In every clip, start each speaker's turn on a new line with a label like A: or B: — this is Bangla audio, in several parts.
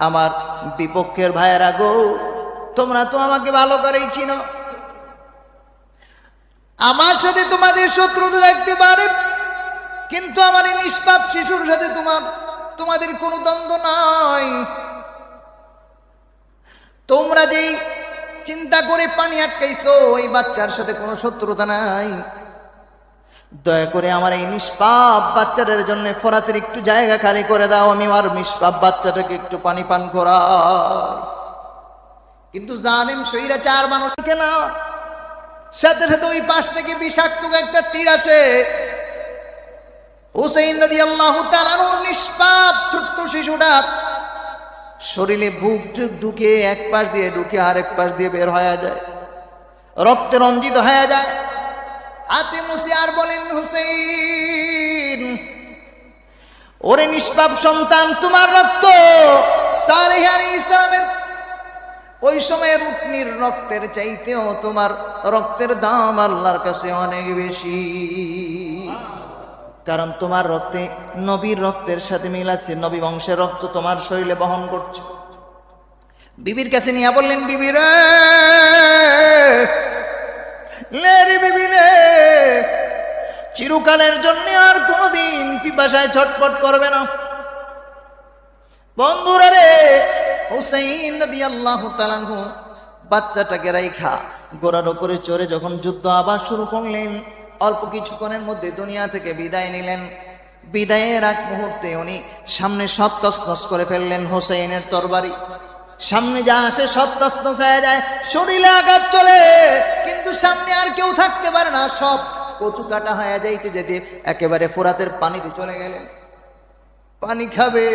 A: আমার বিপক্ষের ভাইয়েরা গো, তোমরা তো আমাকে ভালো করেই চিনো, আমার সাথে তোমাদের শত্রুতা রাখতে পারে, কিন্তু আমার এই নিষ্পাপ শিশুর সাথে তোমাদের কোনো দ্বন্দ্ব নাই। তোমরা যেই চিন্তা করে পানি আটকাইছো, ওই বাচ্চার সাথে কোনো শত্রুতা নাই। দয়া করে আমার এই নিষ্পাপ বাচ্চাদের জন্য ফোরাতের একটু জায়গা খালি করে দাও, আমি আমার নিষ্পাপ বাচ্চাটাকে একটু পানি পান করাই। কিন্তু জানেন স্বৈরাচার মানুষকে না, সাথে সাথে ওই পাশ থেকে বিষাক্ত একটা তীর আসে। হুসাইন রাদিয়াল্লাহু তাআলা নিষ্পাপ ছোট্ট শিশুটা শরীরে বুক ঢুকে এক পাশ দিয়ে ঢুকে আরেক পাশ দিয়ে বের হয়ে যায়, রক্তে রঞ্জিত হয়ে যায়। হাতে মুছে আর বলেন, হুসাইন, ওরে নিষ্পাপ সন্তান, তোমার রক্ত সালেহ আলাইহিস সালামের ওই সময়ের উটনির রক্তের চাইতেও তোমার রক্তের দাম আল্লাহর কাছে অনেক বেশি, কারণ তোমার রক্তে নবীর রক্তের সাথে মিল আছে, নবী বংশের রক্ত তোমার শরীরে বহন করছে। বিবির কাছে নিয়ে বললেন, বিবি রে, বিবি রে, চিরকালের জন্য আর কোনোদিন পিপাসায় ছটফট করবে না। বন্ধুরা রে, হুসাইন রাদিয়াল্লাহু তাআলা বাচ্চাটাকে রাইখা ঘোড়ার উপরে চড়ে যখন যুদ্ধ আবার শুরু করলেন, অল্প কিছুক্ষণের মধ্যে দুনিয়া থেকে বিদায় নিলেন। বিদায়ের এক মুহূর্তে উনি সামনে সব তছনছ করে ফেললেন। হুসাইনের তরবারি সামনে যা আসে সব তছনছ হয়ে যায়, শরীরে আঘাত চলে, কিন্তু সামনে আর কেউ থাকতে পারে না, সব কচু কাটা হয়ে যাইতে যেতে একেবারে ফোরাতের পানিতে চলে গেলেন। পানি খাবে,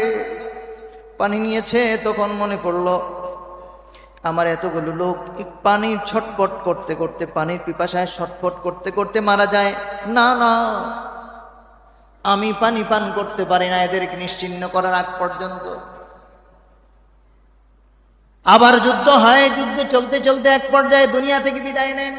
A: পানি নিয়েছে, তখন মনে পড়লো আমার এতগুলো লোক পানির ছটপট করতে করতে, পানির পিপাসায় ছটপট করতে করতে মারা যায়। না না, আমি পানি পান করতে পারি না এদেরকে নিশ্চিহ্ন করার আগ পর্যন্ত। আবার যুদ্ধ হয়, যুদ্ধ চলতে চলতে এক পর্যায়ে দুনিয়া থেকে বিদায় নেন।